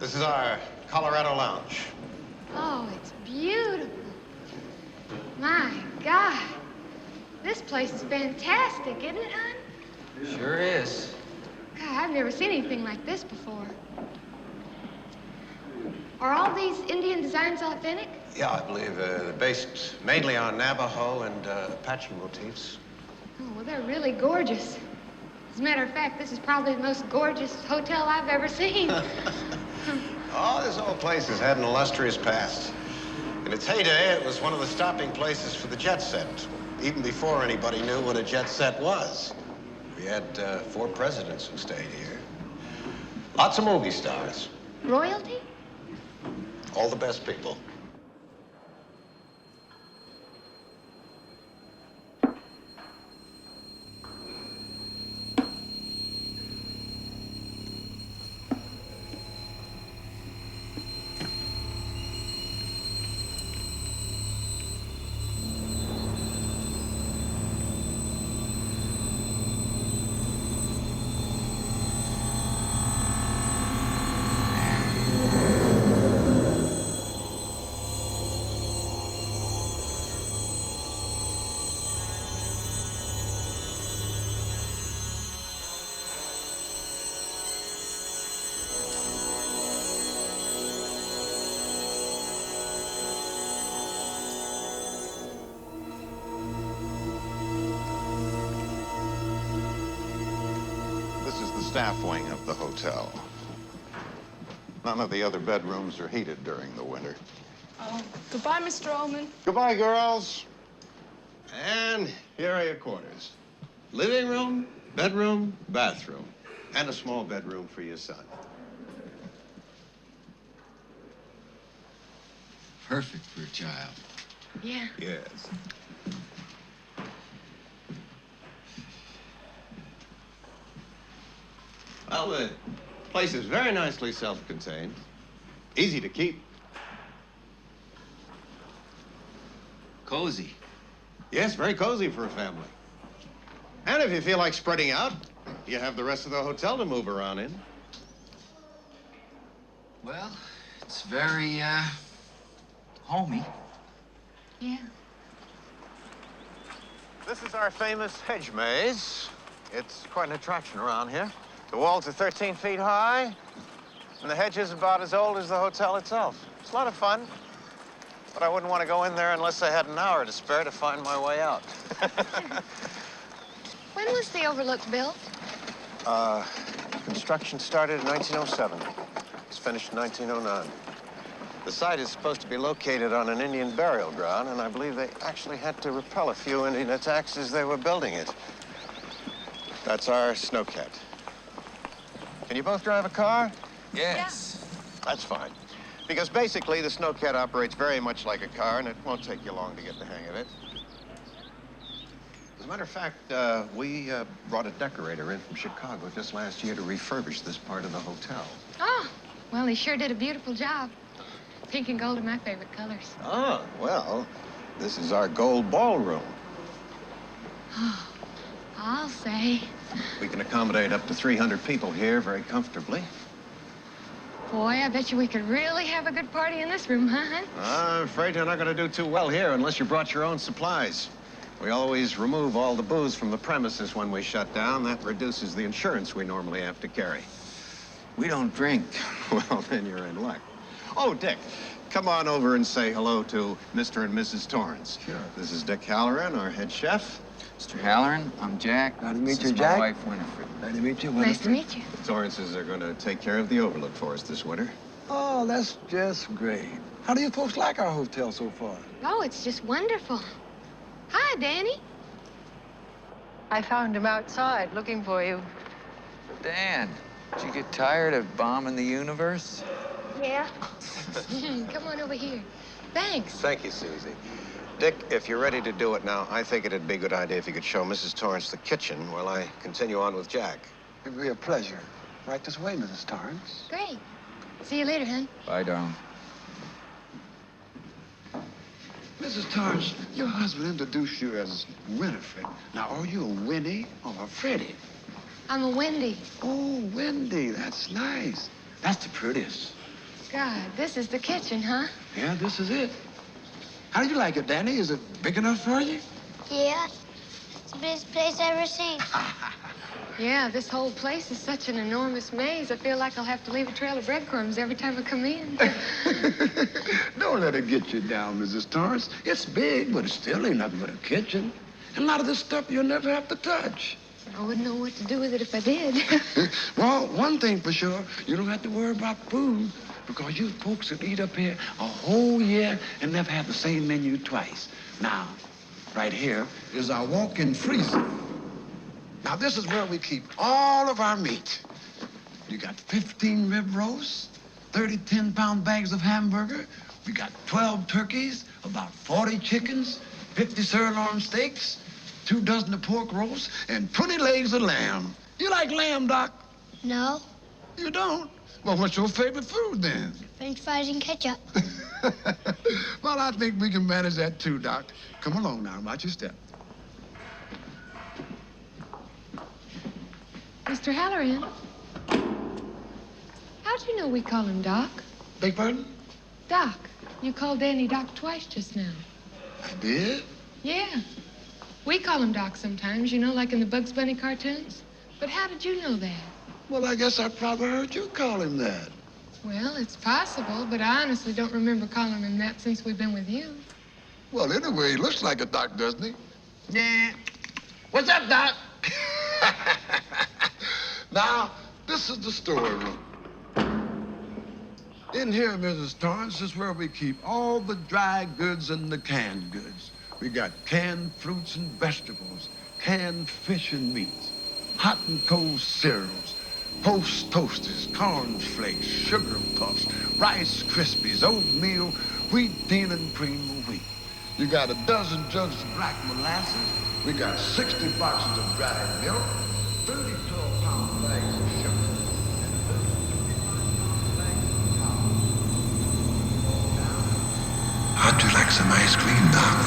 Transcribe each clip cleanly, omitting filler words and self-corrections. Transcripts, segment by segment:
This is our Colorado lounge. Oh, it's beautiful. My God. This place is fantastic, isn't it, hon? Sure is. God, I've never seen anything like this before. Are all these Indian designs authentic? Yeah, I believe they're based mainly on Navajo and Apache motifs. Oh, well, they're really gorgeous. As a matter of fact, this is probably the most gorgeous hotel I've ever seen. Oh, this whole place has had an illustrious past. In its heyday, it was one of the stopping places for the jet set, even before anybody knew what a jet set was. We had 4 presidents who stayed here. Lots of movie stars. Royalty? All the best people. Staff wing of the hotel. None of the other bedrooms are heated during the winter. Oh, goodbye, Mr. Ullman. Goodbye, girls. And here are your quarters. Living room, bedroom, bathroom, and a small bedroom for your son. Perfect for a child. Yeah. Yes. Well, the place is very nicely self-contained. Easy to keep. Cozy. Yes, very cozy for a family. And if you feel like spreading out, you have the rest of the hotel to move around in. Well, it's very, homey. Yeah. This is our famous hedge maze. It's quite an attraction around here. The walls are 13 feet high, and the hedge is about as old as the hotel itself. It's a lot of fun, but I wouldn't want to go in there unless I had an hour to spare to find my way out. When was the Overlook built? Construction started in 1907. It's finished in 1909. The site is supposed to be located on an Indian burial ground, and I believe they actually had to repel a few Indian attacks as they were building it. That's our snowcat. Can you both drive a car? Yes. That's fine. Because basically, the snowcat operates very much like a car, and it won't take you long to get the hang of it. As a matter of fact, we brought a decorator in from Chicago just last year to refurbish this part of the hotel. Oh, well, he sure did a beautiful job. Pink and gold are my favorite colors. Ah, well, this is our gold ballroom. Oh, I'll say. We can accommodate up to 300 people here very comfortably. Boy, I bet you we could really have a good party in this room, huh, hon? I'm afraid you're not going to do too well here unless you brought your own supplies. We always remove all the booze from the premises when we shut down. That reduces the insurance we normally have to carry. We don't drink. Well, then you're in luck. Oh, Dick, come on over and say hello to Mr. and Mrs. Torrance. Sure. This is Dick Halloran, our head chef. Mr. Halloran, I'm Jack. Nice to meet This you, is Jack. my wife, Winifred. Nice to meet you, Nice to Winifred. meet you. The Torrances are going to take care of the Overlook for us this winter. Oh, that's just great. How do you folks like our hotel so far? Oh, it's just wonderful. Hi, Danny. I found him outside looking for you. Dan, did you get tired of bombing the universe? Yeah. Come on over here. Thanks. Thank you, Susie. Dick, if you're ready to do it now, I think it'd be a good idea if you could show Mrs. Torrance the kitchen while I continue on with Jack. It'd be a pleasure. Right this way, Mrs. Torrance. Great. See you later, hon. Bye, darling. Mrs. Torrance, your husband introduced you as Winifred. Now, are you a Winnie or a Freddie? I'm a Wendy. Oh, Wendy, that's nice. That's the prettiest. God, this is the kitchen, huh? Yeah, this is it. How do you like it, Danny? Is it big enough for you? Yeah, it's the biggest place I've ever seen. Yeah, this whole place is such an enormous maze. I feel like I'll have to leave a trail of breadcrumbs every time I come in. Don't let it get you down, Mrs. Torrance. It's big, but it still ain't nothing but a kitchen. And a lot of this stuff you'll never have to touch. I wouldn't know what to do with it if I did. Well, one thing for sure, you don't have to worry about food because you folks will eat up here a whole year and never have the same menu twice. Now, right here is our walk-in freezer. Now, this is where we keep all of our meat. You got 15 rib roasts, 30 10-pound bags of hamburger. We got 12 turkeys, about 40 chickens, 50 sirloin steaks, 2 dozen of pork roasts, and 20 legs of lamb. You like lamb, Doc? No, You don't? Well, what's your favorite food, then? French fries and ketchup. Well, I think we can manage that, too, Doc. Come along now. Watch your step. Mr. Halloran, how'd you know we call him Doc? Beg pardon? Doc. You called Danny Doc twice just now. I did? Yeah. We call him Doc sometimes, you know, like in the Bugs Bunny cartoons. But how did you know that? Well, I guess I probably heard you call him that. Well, it's possible, but I honestly don't remember calling him that since we've been with you. Well, anyway, he looks like a doc, doesn't he? Yeah. What's up, Doc? Now, this is the storeroom. In here, Mrs. Torrance, is where we keep all the dry goods and the canned goods. We got canned fruits and vegetables, canned fish and meats, hot and cold cereals, Post Toasters, corn flakes, sugar puffs, Rice Krispies, oatmeal, wheat, thin, and cream of wheat. You got a dozen jugs of black molasses. We got 60 boxes of dried milk, 30 12-pound bags of sugar, and 30 bags of flour. How'd you like some ice cream, Doc?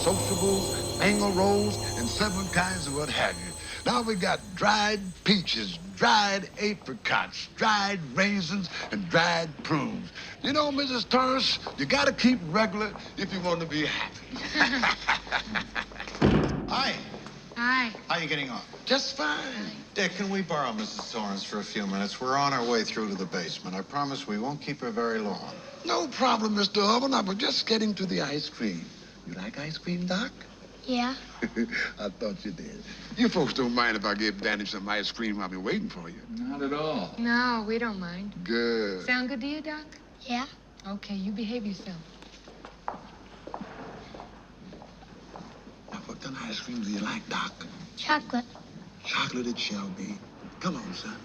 Sociables, angle rolls, and 7 kinds of what have you. Now we got dried peaches, dried apricots, dried raisins, and dried prunes. You know, Mrs. Torrance, you gotta keep regular if you want to be happy. Hi. Hi. How you getting on? Just fine. Dick, can we borrow Mrs. Torrance for a few minutes? We're on our way through to the basement. I promise we won't keep her very long. No problem, Mr. Hubble. I was just getting to the ice cream. You like ice cream, Doc? Yeah. I thought you did. You folks don't mind if I give Danny some ice cream? I'll be waiting for you. Not at all. No, we don't mind. Good. Sound good to you, Doc? Yeah. Okay, you behave yourself. Now, what kind of ice cream do you like, Doc? Chocolate. Chocolate it shall be. Come on, son.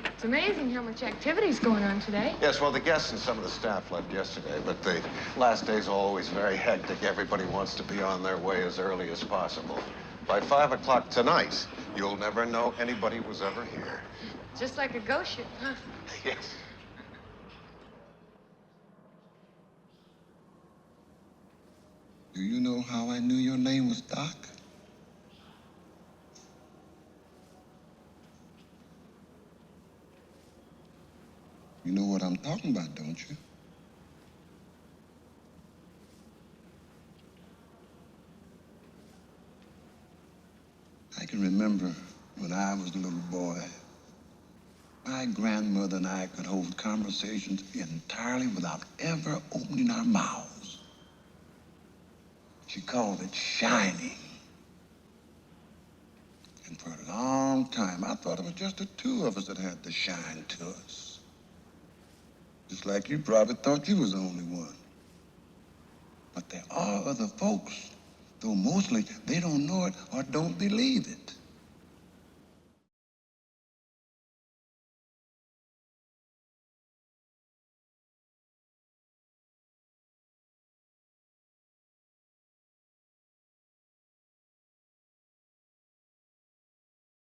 It's amazing how much activity's going on today. Yes, well, the guests and some of the staff left yesterday, but the last day's always very hectic. Everybody wants to be on their way as early as possible. By 5 o'clock tonight, you'll never know anybody was ever here. Just like a ghost ship, huh? Yes. Do you know how I knew your name was Doc? You know what I'm talking about, don't you? I can remember when I was a little boy, my grandmother and I could hold conversations entirely without ever opening our mouths. She called it shining. And for a long time, I thought it was just the two of us that had the shine to us. Just like you probably thought you was the only one. But there are other folks, though mostly they don't know it or don't believe it.